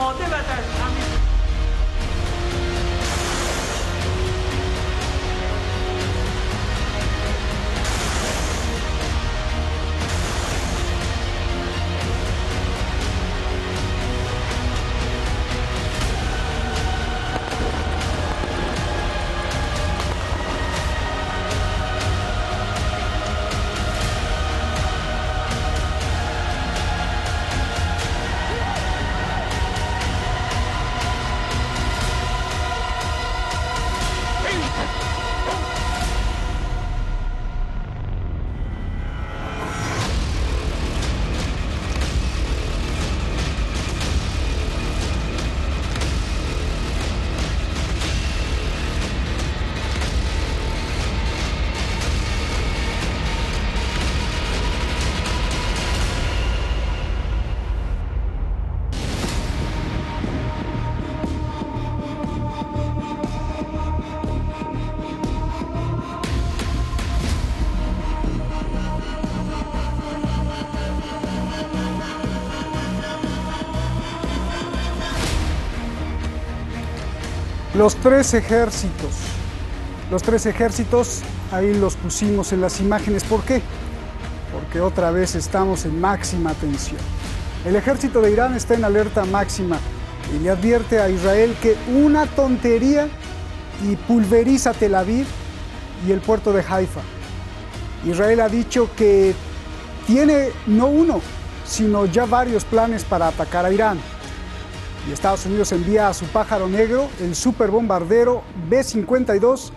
آماده و در تامین. Los tres ejércitos, ahí los pusimos en las imágenes. ¿Por qué? Porque otra vez estamos en máxima tensión. El ejército de Irán está en alerta máxima y le advierte a Israel que una tontería y pulveriza Tel Aviv y el puerto de Haifa. Israel ha dicho que tiene no uno, sino ya varios planes para atacar a Irán. Y Estados Unidos envía a su pájaro negro, el superbombardero B-52,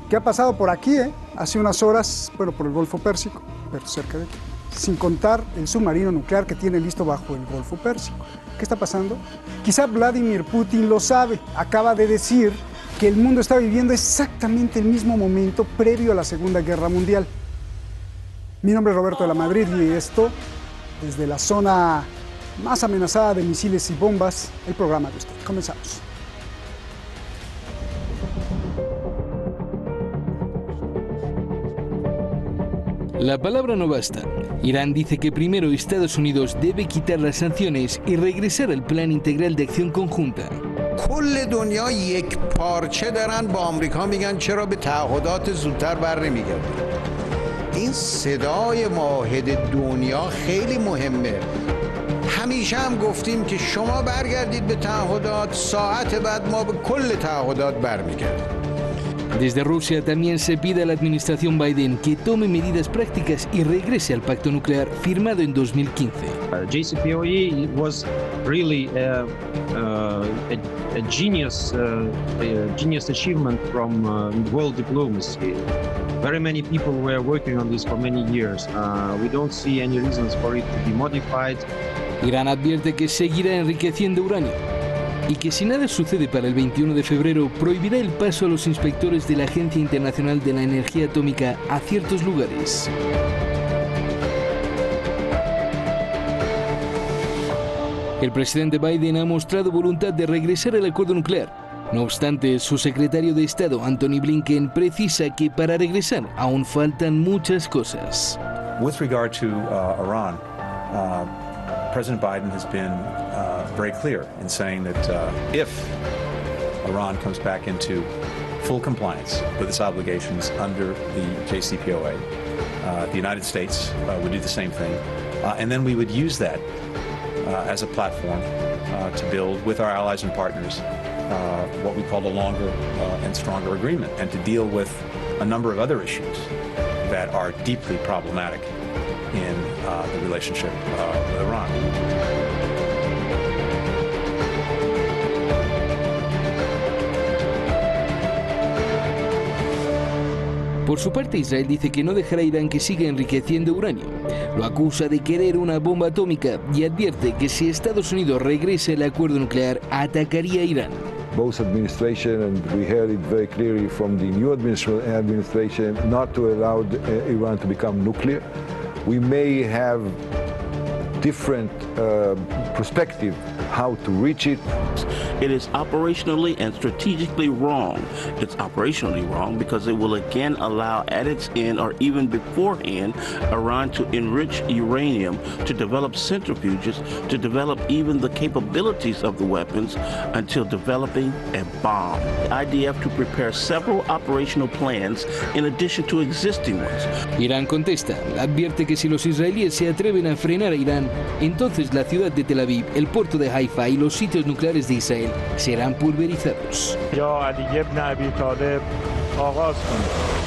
que ha pasado por aquí, hace unas horas, bueno, por el Golfo Pérsico, pero cerca de aquí, sin contar el submarino nuclear que tiene listo bajo el Golfo Pérsico. ¿Qué está pasando? Quizá Vladimir Putin lo sabe, acaba de decir que el mundo está viviendo exactamente el mismo momento previo a la Segunda Guerra Mundial. Mi nombre es Roberto de la Madrid y esto, desde la zona más amenazada de misiles y bombas, el programa de usted. Comenzamos. La palabra no basta. Irán dice que primero Estados Unidos debe quitar las sanciones y regresar al plan integral de acción conjunta. کل دنیا یک پارچه دارن با آمریکا میگن چرا به تعهدات زودتر بر نمیگردن. این صدای واحد دنیا خیلی مهمه. همیشه هم گفتیم که شما برگردید به تعهدات، ساعت بعد ما به کل تعهدات برمیگردیم. Desde Rusia también se pide a la administración Biden que tome medidas prácticas y regrese al pacto nuclear firmado en 2015. JCPOA was really a genius achievement from world diplomacy. Very many people were working on this for many years. We don't see any reasons for it to be modified. Irán advierte que seguirá enriqueciendo uranio y que si nada sucede para el 21 de febrero prohibirá el paso a los inspectores de la Agencia Internacional de la Energía Atómica a ciertos lugares. El presidente Biden ha mostrado voluntad de regresar al acuerdo nuclear. No obstante, su secretario de Estado, Anthony Blinken, precisa que para regresar aún faltan muchas cosas. With regard to Iran, President Biden has been very clear in saying that if Iran comes back into full compliance with its obligations under the JCPOA, the United States would do the same thing, and then we would use that as a platform to build with our allies and partners what we call a longer and stronger agreement, and to deal with a number of other issues that are deeply problematic in the relationship with Iran. Por su parte, Israel dice que no dejará a Irán que siga enriqueciendo uranio. Lo acusa de querer una bomba atómica y advierte que si Estados Unidos regresa al acuerdo nuclear, atacaría a Irán. Both administration, and we heard it very clearly from the new administration, not to allow Iran to become nuclear. We may have different perspective how to reach it. It is operationally and strategically wrong. It's operationally wrong because it will again allow at its end or even beforehand Iran to enrich uranium, to develop centrifuges, to develop even the capabilities of the weapons until developing a bomb. The IDF to prepare several operational plans in addition to existing ones. Irán contesta, advierte que si los israelíes se atreven a frenar a Irán, entonces la ciudad de Tel Aviv, el puerto de Haifa y los sitios nucleares de Israel serán pulverizados. یا علی ابن ابی طالب آغاز کنید.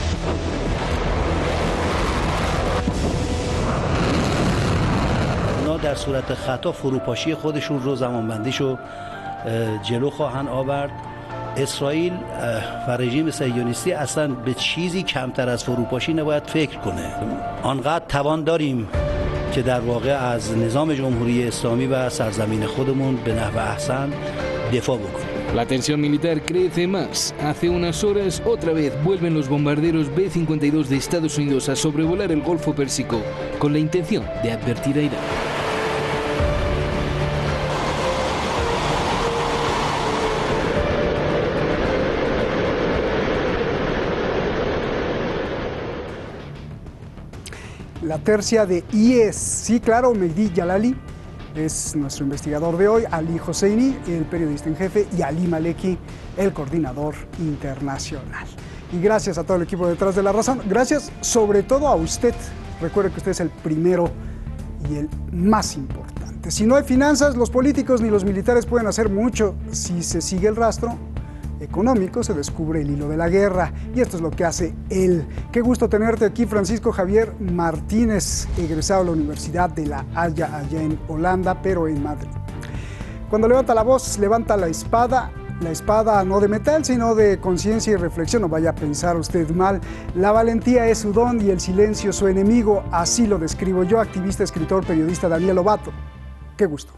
اونا در صورت خطا فروپاشی خودشون رو زمانبندیشو جلو خواهند آورد. اسرائیل و رژیم صهیونیستی اصلا به چیزی کمتر از فروپاشی نباید فکر کنه. آنقدر توان داریم que در واقع از نظام جمهوری اسلامی و سرزمین خودمون به نحو احسن دفاع بکنیم. La tensión militar crece más. Hace unas horas, otra vez, vuelven los bombarderos B-52 de Estados Unidos a sobrevolar el Golfo Pérsico con la intención de advertir a Irán. La tercia de IES. Sí, claro, Mehdi Jalali es nuestro investigador de hoy, Ali Hosseini, el periodista en jefe, y Ali Maleki, el coordinador internacional. Y gracias a todo el equipo detrás de La Razón. Gracias sobre todo a usted. Recuerde que usted es el primero y el más importante. Si no hay finanzas, los políticos ni los militares pueden hacer mucho. Si se sigue el rastro económico, se descubre el hilo de la guerra, y esto es lo que hace él. Qué gusto tenerte aquí, Francisco Javier Martínez, egresado de la Universidad de La Haya, allá en Holanda, pero en Madrid. Cuando levanta la voz, levanta la espada no de metal, sino de conciencia y reflexión. No vaya a pensar usted mal. La valentía es su don y el silencio su enemigo. Así lo describo yo, activista, escritor, periodista Daniel Lobato. Qué gusto.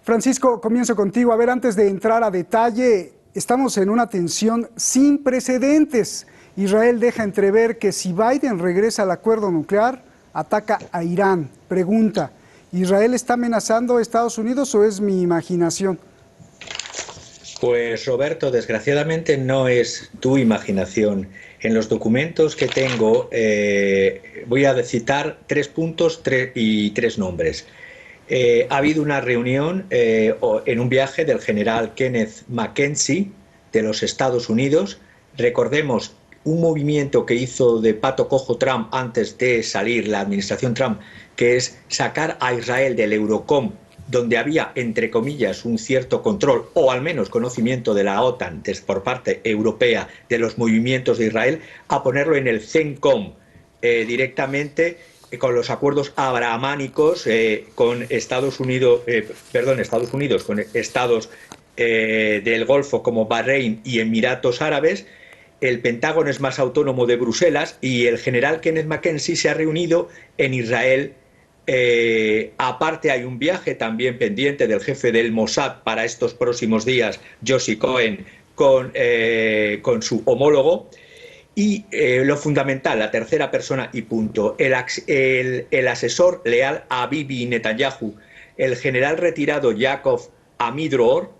Francisco, comienzo contigo. A ver, antes de entrar a detalle, estamos en una tensión sin precedentes. Israel deja entrever que si Biden regresa al acuerdo nuclear, ataca a Irán. Pregunta, ¿Israel está amenazando a Estados Unidos o es mi imaginación? Pues Roberto, desgraciadamente no es tu imaginación. En los documentos que tengo voy a citar 3 puntos y 3 nombres. Ha habido una reunión en un viaje del general Kenneth McKenzie de los Estados Unidos. Recordemos un movimiento que hizo de pato cojo Trump antes de salir la administración Trump, que es sacar a Israel del Eurocom, donde había, entre comillas, un cierto control o al menos conocimiento de la OTAN por parte europea de los movimientos de Israel, a ponerlo en el CENTCOM directamente, con los acuerdos abrahamánicos con Estados Unidos, con estados del Golfo como Bahrein y Emiratos Árabes. El Pentágono es más autónomo de Bruselas y el general Kenneth McKenzie se ha reunido en Israel. Aparte hay un viaje también pendiente del jefe del Mossad para estos próximos días, Yossi Cohen, con su homólogo. Y lo fundamental, la tercera persona y punto, el asesor leal a Bibi Netanyahu, el general retirado Yaakov Amidror,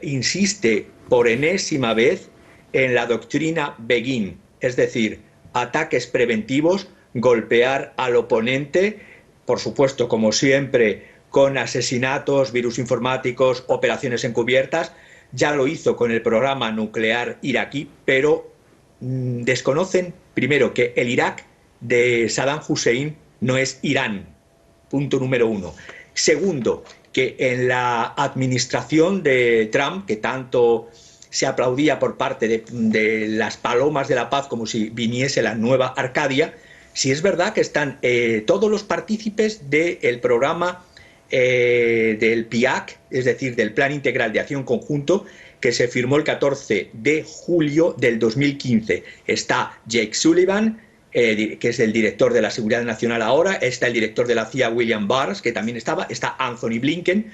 insiste por enésima vez en la doctrina Begin, es decir, ataques preventivos, golpear al oponente, por supuesto, como siempre, con asesinatos, virus informáticos, operaciones encubiertas. Ya lo hizo con el programa nuclear iraquí, pero desconocen, primero, que el Irak de Saddam Hussein no es Irán, punto número 1. Segundo, que en la administración de Trump, que tanto se aplaudía por parte de las palomas de la paz como si viniese la nueva Arcadia, si es verdad que están todos los partícipes del programa del PIAC, es decir, del Plan Integral de Acción Conjunto, que se firmó el 14 de julio del 2015. Está Jake Sullivan, que es el director de la Seguridad Nacional ahora, está el director de la CIA, William Burns, que también está Anthony Blinken.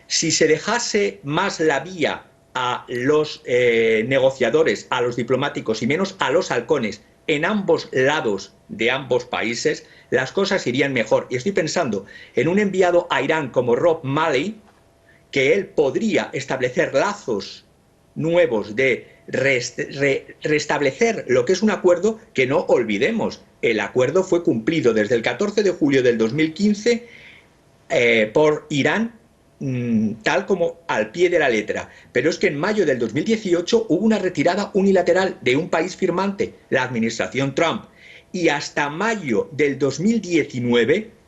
Si se dejase más la vía a los negociadores, a los diplomáticos y menos a los halcones, en ambos lados de ambos países, las cosas irían mejor. Y estoy pensando en un enviado a Irán como Rob Malley, que él podría establecer lazos nuevos de restablecer lo que es un acuerdo que no olvidemos. El acuerdo fue cumplido desde el 14 de julio del 2015 por Irán, tal como al pie de la letra. Pero es que en mayo del 2018 hubo una retirada unilateral de un país firmante, la administración Trump, y hasta mayo del 2019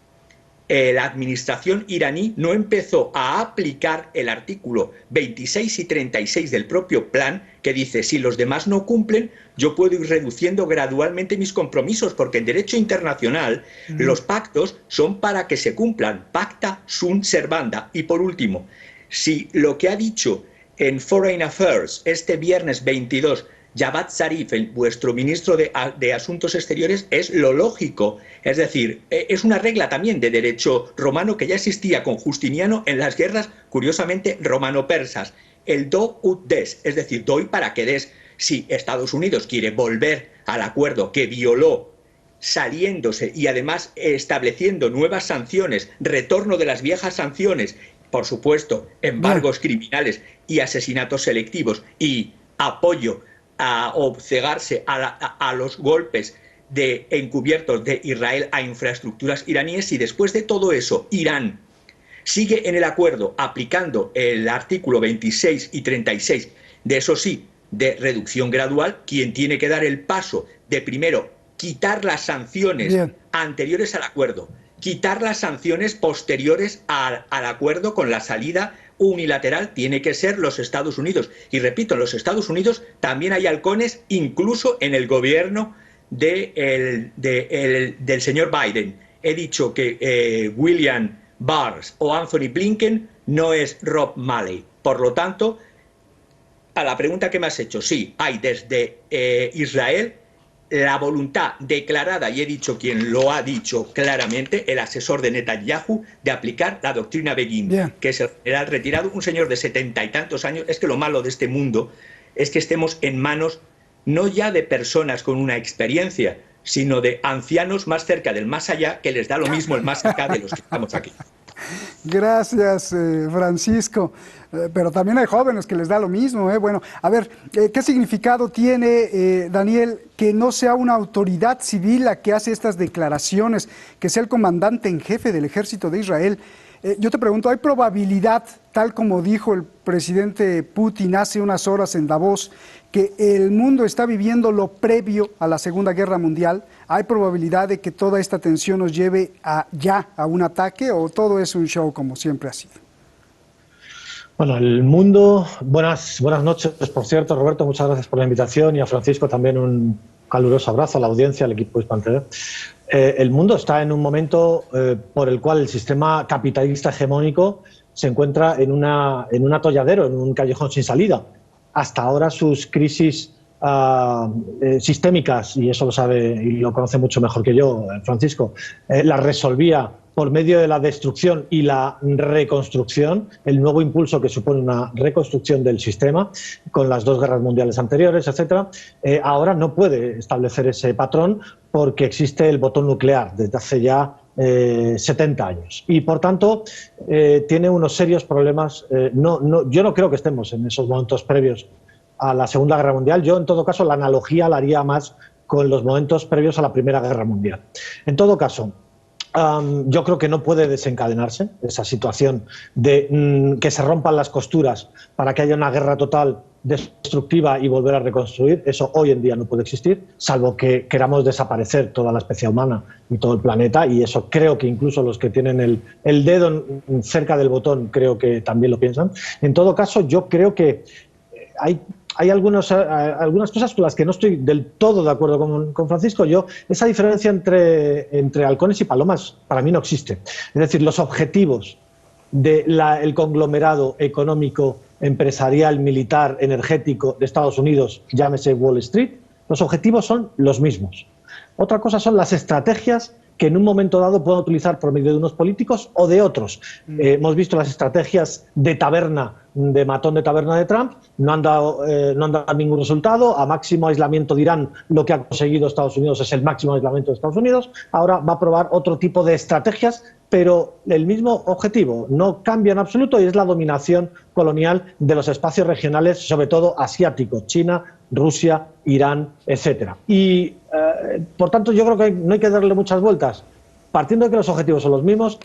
la administración iraní no empezó a aplicar el artículo 26 y 36 del propio plan, que dice: si los demás no cumplen, yo puedo ir reduciendo gradualmente mis compromisos, porque en derecho internacional los pactos son para que se cumplan, pacta sunt servanda. Y por último, si lo que ha dicho en Foreign Affairs este viernes 22 Javad Zarif, vuestro ministro de Asuntos Exteriores, es lo lógico. Es decir, es una regla también de derecho romano que ya existía con Justiniano en las guerras, curiosamente, romano-persas. El do ut des, es decir, doy para que des. Si Estados Unidos quiere volver al acuerdo que violó, saliéndose y además estableciendo nuevas sanciones, retorno de las viejas sanciones, por supuesto, embargos criminales y asesinatos selectivos y apoyo a obcegarse a los golpes encubiertos de Israel a infraestructuras iraníes, y después de todo eso Irán sigue en el acuerdo aplicando el artículo 26 y 36, de eso sí, de reducción gradual, quien tiene que dar el paso de primero quitar las sanciones anteriores al acuerdo, quitar las sanciones posteriores al acuerdo con la salida unilateral, tiene que ser los Estados Unidos. Y repito, en los Estados Unidos también hay halcones, incluso en el gobierno del señor Biden. He dicho que William Barr o Anthony Blinken no es Rob Malley. Por lo tanto, a la pregunta que me has hecho, sí, hay desde Israel la voluntad declarada, y he dicho quien lo ha dicho claramente, el asesor de Netanyahu, de aplicar la doctrina Begin, que es el general retirado, un señor de 70 y tantos años. Es que lo malo de este mundo es que estemos en manos no ya de personas con una experiencia, sino de ancianos más cerca del más allá, que les da lo mismo el más acá de los que estamos aquí. Gracias, Francisco. Pero también hay jóvenes que les da lo mismo. Bueno, a ver, ¿qué significado tiene, Daniel, que no sea una autoridad civil la que hace estas declaraciones, que sea el comandante en jefe del ejército de Israel? Yo te pregunto, ¿hay probabilidad, tal como dijo el presidente Putin hace unas horas en Davos, que el mundo está viviendo lo previo a la Segunda Guerra Mundial? ¿Hay probabilidad de que toda esta tensión nos lleve a un ataque, o todo es un show como siempre ha sido? Bueno, el mundo... Buenas noches, por cierto, Roberto, muchas gracias por la invitación, y a Francisco también un caluroso abrazo, a la audiencia, al equipo Hispan TV. El mundo está en un momento por el cual el sistema capitalista hegemónico se encuentra en un atolladero, en un callejón sin salida. Hasta ahora sus crisis sistémicas, y eso lo sabe y lo conoce mucho mejor que yo, Francisco, las resolvía por medio de la destrucción y la reconstrucción, el nuevo impulso que supone una reconstrucción del sistema con las dos guerras mundiales anteriores, etcétera. Ahora no puede establecer ese patrón porque existe el botón nuclear desde hace ya 70 años. Y por tanto tiene unos serios problemas. Yo no creo que estemos en esos momentos previos a la Segunda Guerra Mundial. Yo, en todo caso, la analogía la haría más con los momentos previos a la Primera Guerra Mundial. En todo caso, yo creo que no puede desencadenarse esa situación de que se rompan las costuras para que haya una guerra total, destructiva, y volver a reconstruir. Eso hoy en día no puede existir, salvo que queramos desaparecer toda la especie humana y todo el planeta, y eso creo que incluso los que tienen el dedo cerca del botón creo que también lo piensan. En todo caso, yo creo que hay algunas cosas con las que no estoy del todo de acuerdo con Francisco. Esa diferencia entre halcones y palomas para mí no existe. Es decir, los objetivos del conglomerado económico, empresarial, militar, energético de Estados Unidos, llámese Wall Street, los objetivos son los mismos. Otra cosa son las estrategias que en un momento dado puedan utilizar por medio de unos políticos o de otros. Hemos visto las estrategias de taberna, de matón de taberna de Trump, no han dado ningún resultado. A máximo aislamiento de Irán, lo que ha conseguido Estados Unidos es el máximo aislamiento de Estados Unidos. Ahora va a probar otro tipo de estrategias, pero el mismo objetivo, no cambia en absoluto, y es la dominación colonial de los espacios regionales, sobre todo asiáticos, China, Rusia, Irán, etcétera. Y, por tanto, yo creo que no hay que darle muchas vueltas. Partiendo de que los objetivos son los mismos,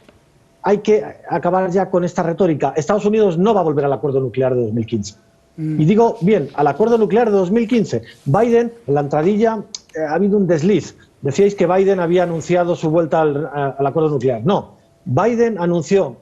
hay que acabar ya con esta retórica. Estados Unidos no va a volver al acuerdo nuclear de 2015. Y digo, bien, al acuerdo nuclear de 2015. Biden, en la entradilla, ha habido un desliz. Decíais que Biden había anunciado su vuelta al acuerdo nuclear. No, Biden anunció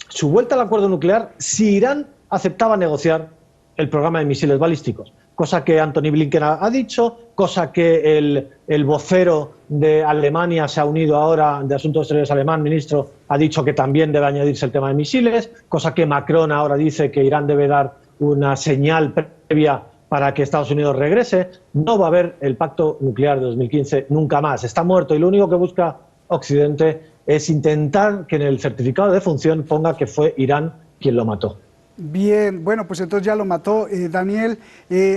su vuelta al acuerdo nuclear si Irán aceptaba negociar el programa de misiles balísticos, cosa que Antony Blinken ha dicho, cosa que el vocero de Alemania se ha unido ahora, de Asuntos Exteriores alemán, ministro, ha dicho que también debe añadirse el tema de misiles, cosa que Macron ahora dice que Irán debe dar una señal previa para que Estados Unidos regrese. No va a haber el pacto nuclear de 2015 nunca más, está muerto, y lo único que busca Occidente es intentar que en el certificado de defunción ponga que fue Irán quien lo mató. Bien, bueno, pues entonces ya lo mató Daniel.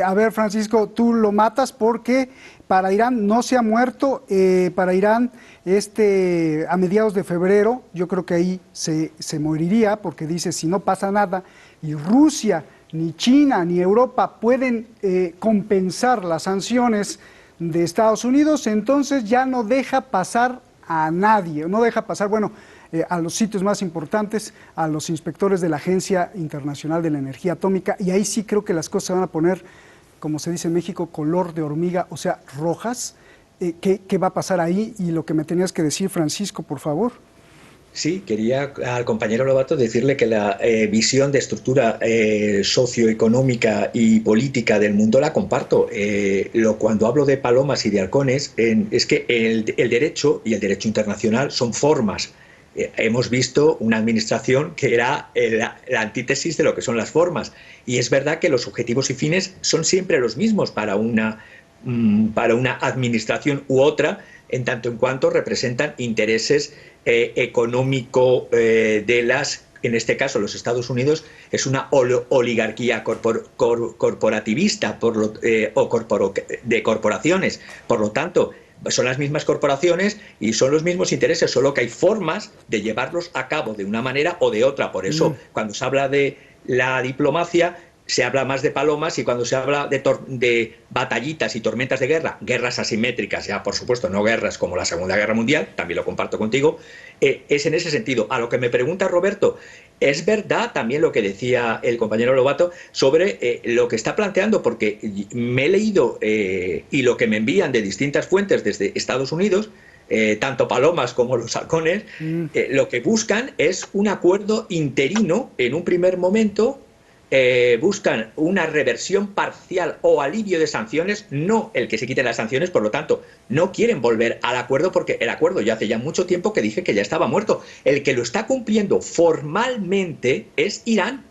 A ver, Francisco, tú lo matas porque para Irán no se ha muerto. Para Irán, a mediados de febrero, yo creo que ahí se moriría, porque dice, si no pasa nada, y Rusia, ni China, ni Europa pueden compensar las sanciones de Estados Unidos, entonces ya no deja pasar a nadie, no deja pasar, bueno, a los sitios más importantes, a los inspectores de la Agencia Internacional de la Energía Atómica, y ahí sí creo que las cosas se van a poner, como se dice en México, color de hormiga, o sea, rojas. ¿Qué va a pasar ahí? Y lo que me tenías que decir, Francisco, por favor. Sí, quería al compañero Lobato decirle que la visión de estructura socioeconómica y política del mundo la comparto. Cuando hablo de palomas y de halcones, es que el derecho y el derecho internacional son formas. Hemos visto una administración que era la antítesis de lo que son las formas. Y es verdad que los objetivos y fines son siempre los mismos para una administración u otra, en tanto en cuanto representan intereses económico de en este caso los Estados Unidos es una oligarquía corporativista de corporaciones. Por lo tanto, son las mismas corporaciones y son los mismos intereses, solo que hay formas de llevarlos a cabo de una manera o de otra. Por eso, cuando se habla de la diplomacia, se habla más de palomas, y cuando se habla de batallitas y tormentas de guerra, guerras asimétricas, ya por supuesto no guerras como la Segunda Guerra Mundial, también lo comparto contigo, es en ese sentido. A lo que me pregunta Roberto, es verdad también lo que decía el compañero Lobato sobre lo que está planteando, porque me he leído y lo que me envían de distintas fuentes desde Estados Unidos, tanto palomas como los halcones, lo que buscan es un acuerdo interino en un primer momento. Buscan una reversión parcial o alivio de sanciones, no el que se quiten las sanciones. Por lo tanto, no quieren volver al acuerdo, porque el acuerdo ya hace ya mucho tiempo que dije que ya estaba muerto. El que lo está cumpliendo formalmente es Irán,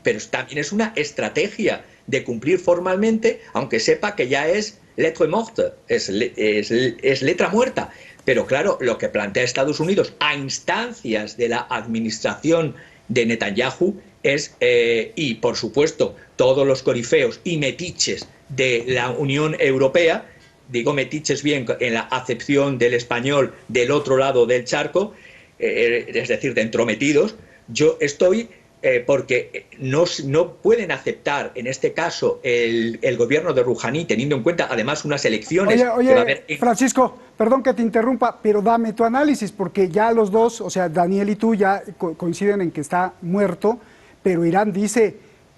pero también es una estrategia de cumplir formalmente, aunque sepa que ya es lettre morte, es letra muerta. Pero claro, lo que plantea Estados Unidos a instancias de la administración de Netanyahu y por supuesto todos los corifeos y metiches de la Unión Europea, digo metiches bien en la acepción del español del otro lado del charco, es decir, de entrometidos. Yo estoy porque no pueden aceptar en este caso el gobierno de Rouhani, teniendo en cuenta además unas elecciones. Oye, que va a haber Francisco, perdón que te interrumpa, pero dame tu análisis, porque ya los dos, o sea, Daniel y tú ya coinciden en que está muerto, pero Irán dice,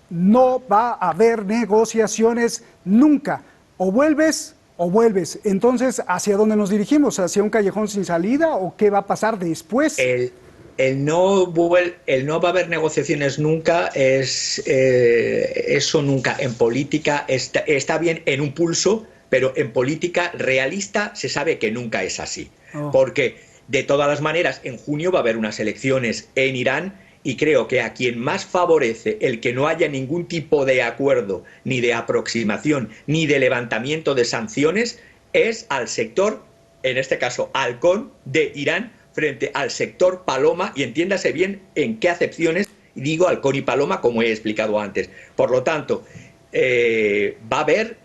no va a haber negociaciones nunca, o vuelves o vuelves. Entonces, ¿hacia dónde nos dirigimos? ¿Hacia un callejón sin salida o qué va a pasar después? El no va a haber negociaciones nunca, eso nunca. En política está bien en un pulso, pero en política realista se sabe que nunca es así. Porque de todas las maneras, en junio va a haber unas elecciones en Irán, y creo que a quien más favorece el que no haya ningún tipo de acuerdo, ni de aproximación, ni de levantamiento de sanciones, es al sector en este caso halcón, de Irán frente al sector paloma, y entiéndase bien en qué acepciones digo halcón y paloma, como he explicado antes. Por lo tanto, va a haber,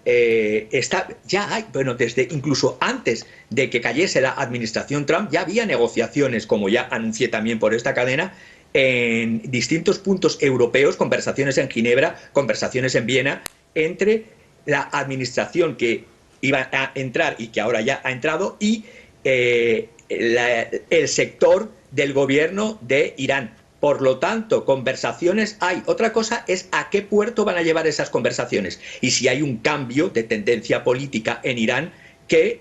ya hay, bueno, desde incluso antes de que cayese la administración Trump, ya había negociaciones, como ya anuncié también por esta cadena, en distintos puntos europeos, conversaciones en Ginebra, conversaciones en Viena, entre la administración que iba a entrar y que ahora ya ha entrado, y el sector del gobierno de Irán. Por lo tanto, conversaciones hay. Otra cosa es a qué puerto van a llevar esas conversaciones y si hay un cambio de tendencia política en Irán que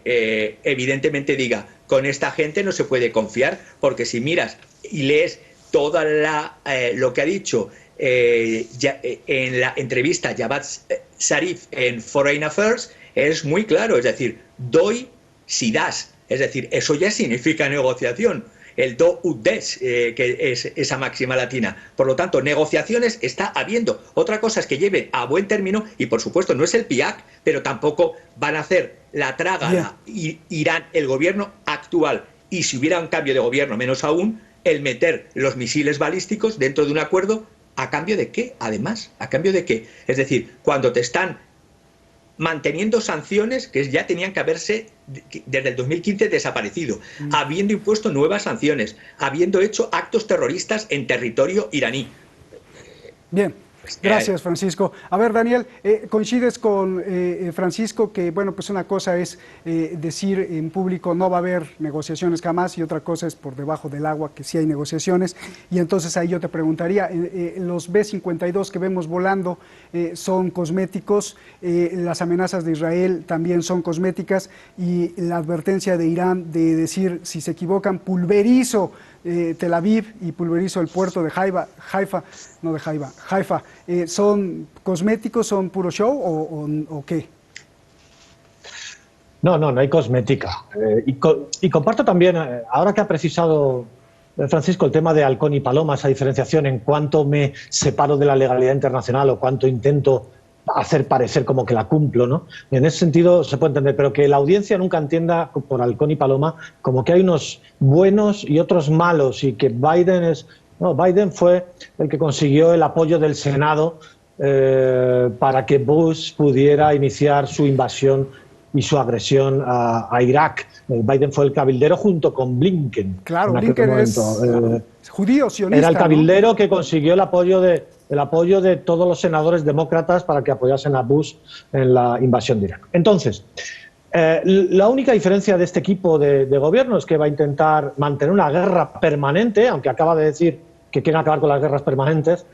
evidentemente diga, con esta gente no se puede confiar, porque si miras y lees toda lo que ha dicho en la entrevista Javad Zarif en Foreign Affairs, es muy claro, es decir, doy si das, es decir, eso ya significa negociación. El do ut des, que es esa máxima latina. Por lo tanto, negociaciones está habiendo. Otra cosa es que lleve a buen término, y por supuesto no es el PIAC, pero tampoco van a hacer la trágala Irán, el gobierno actual, y si hubiera un cambio de gobierno, menos aún, el meter los misiles balísticos dentro de un acuerdo, ¿a cambio de qué? Además, ¿a cambio de qué? Es decir, cuando te están manteniendo sanciones que ya tenían que haberse desde el 2015 desaparecido, habiendo impuesto nuevas sanciones, habiendo hecho actos terroristas en territorio iraní. Bien, gracias, Francisco. A ver, Daniel, ¿coincides con Francisco que, bueno, pues una cosa es decir en público no va a haber negociaciones jamás, y otra cosa es por debajo del agua que sí hay negociaciones? Y entonces ahí yo te preguntaría, los B-52 que vemos volando son cosméticos, las amenazas de Israel también son cosméticas, y la advertencia de Irán de decir, si se equivocan, pulverizo Tel Aviv y pulverizo el puerto de Haifa, ¿son cosméticos, son puro show o qué? No hay cosmética. Y comparto también, ahora que ha precisado Francisco el tema de halcón y paloma, esa diferenciación en cuánto me separo de la legalidad internacional o cuánto intento hacer parecer como que la cumplo, ¿no? En ese sentido se puede entender, pero que la audiencia nunca entienda por halcón y paloma como que hay unos buenos y otros malos, y que Biden es... No, Biden fue el que consiguió el apoyo del Senado para que Bush pudiera iniciar su invasión y su agresión a Irak. Biden fue el cabildero junto con Blinken. Claro, Blinken es judío, sionista. Era el cabildero, ¿no?, que consiguió el apoyo de todos los senadores demócratas para que apoyasen a Bush en la invasión de Irak. Entonces, la única diferencia de este equipo de gobierno es que va a intentar mantener una guerra permanente, aunque acaba de decir que quieren acabar con las guerras permanentes.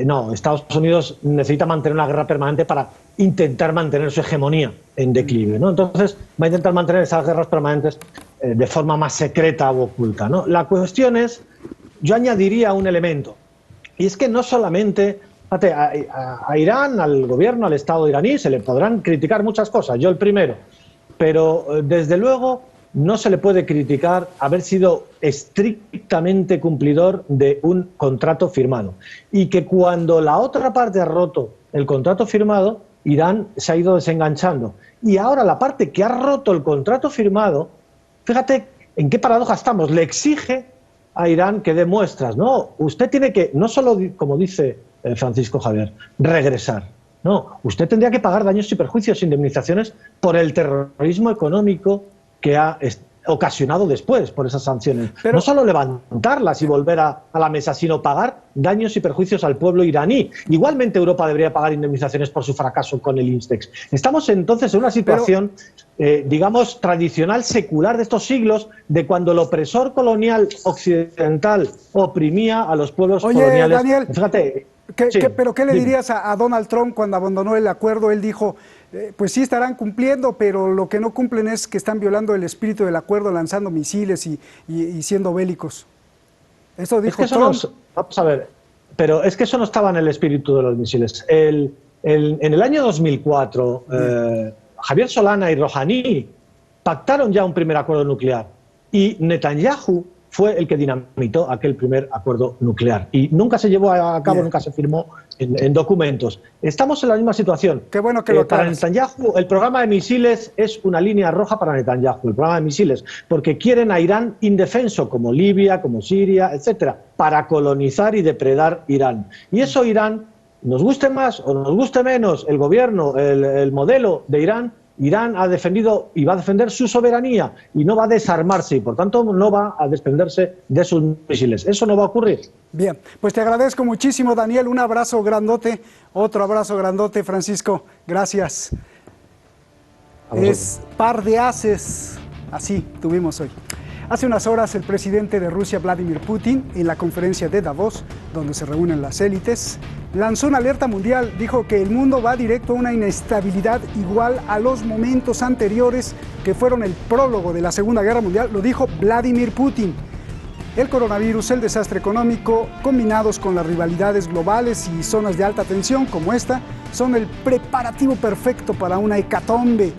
No, Estados Unidos necesita mantener una guerra permanente para intentar mantener su hegemonía en declive, ¿no? Entonces va a intentar mantener esas guerras permanentes de forma más secreta o oculta, ¿no? La cuestión es, yo añadiría un elemento, y es que no solamente a Irán, al gobierno, al Estado iraní, se le podrán criticar muchas cosas, yo el primero, pero desde luego no se le puede criticar haber sido estrictamente cumplidor de un contrato firmado. Y que cuando la otra parte ha roto el contrato firmado, Irán se ha ido desenganchando. Y ahora la parte que ha roto el contrato firmado, fíjate en qué paradoja estamos, le exige a Irán que dé muestras, ¿no? Usted tiene que, no solo, como dice Francisco Javier, regresar. No, usted tendría que pagar daños y perjuicios, indemnizaciones por el terrorismo económico que ha ocasionado después por esas sanciones. Pero no solo levantarlas y volver a la mesa, sino pagar daños y perjuicios al pueblo iraní. Igualmente Europa debería pagar indemnizaciones por su fracaso con el INSTEX. Estamos entonces en una situación, digamos, tradicional, secular de estos siglos, de cuando el opresor colonial occidental oprimía a los pueblos coloniales. Daniel, fíjate, ¿pero qué le dirías a Donald Trump cuando abandonó el acuerdo? Él dijo, pues sí estarán cumpliendo, pero lo que no cumplen es que están violando el espíritu del acuerdo, lanzando misiles y siendo bélicos. Eso dijo Trump. Vamos a ver, pero es que eso no estaba en el espíritu de los misiles. En el año 2004, Javier Solana y Rouhani pactaron ya un primer acuerdo nuclear, y Netanyahu fue el que dinamitó aquel primer acuerdo nuclear. Y nunca se llevó a cabo, nunca se firmó en documentos. Estamos en la misma situación. Qué bueno que lo para traes. Netanyahu, el programa de misiles es una línea roja para Netanyahu, el programa de misiles, porque quieren a Irán indefenso, como Libia, como Siria, etcétera, para colonizar y depredar Irán. Y eso Irán, nos guste más o nos guste menos el gobierno, el modelo de Irán, Irán ha defendido y va a defender su soberanía y no va a desarmarse y por tanto no va a desprenderse de sus misiles. Eso no va a ocurrir. Bien, pues te agradezco muchísimo, Daniel. Un abrazo grandote, otro abrazo grandote, Francisco. Gracias. Es par de haces, así tuvimos hoy. Hace unas horas el presidente de Rusia, Vladimir Putin, en la conferencia de Davos, donde se reúnen las élites, lanzó una alerta mundial. Dijo que el mundo va directo a una inestabilidad igual a los momentos anteriores que fueron el prólogo de la Segunda Guerra Mundial. Lo dijo Vladimir Putin. El coronavirus, el desastre económico, combinados con las rivalidades globales y zonas de alta tensión como esta, son el preparativo perfecto para una hecatombe.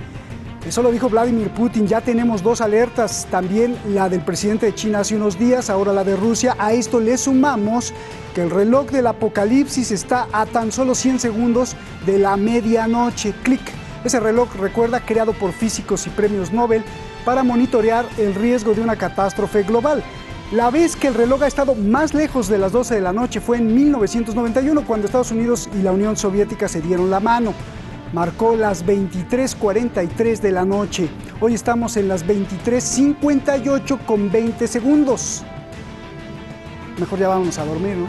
Eso lo dijo Vladimir Putin. Ya tenemos dos alertas, también la del presidente de China hace unos días, ahora la de Rusia. A esto le sumamos que el reloj del apocalipsis está a tan solo 100 segundos de la medianoche. Clic. Ese reloj, recuerda, creado por físicos y premios Nobel para monitorear el riesgo de una catástrofe global. La vez que el reloj ha estado más lejos de las 12 de la noche fue en 1991, cuando Estados Unidos y la Unión Soviética se dieron la mano. Marcó las 23:43 de la noche. Hoy estamos en las 23:58 con 20 segundos. Mejor ya vámonos a dormir, ¿no?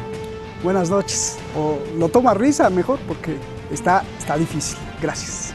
Buenas noches. O lo tomo a risa mejor porque está difícil. Gracias.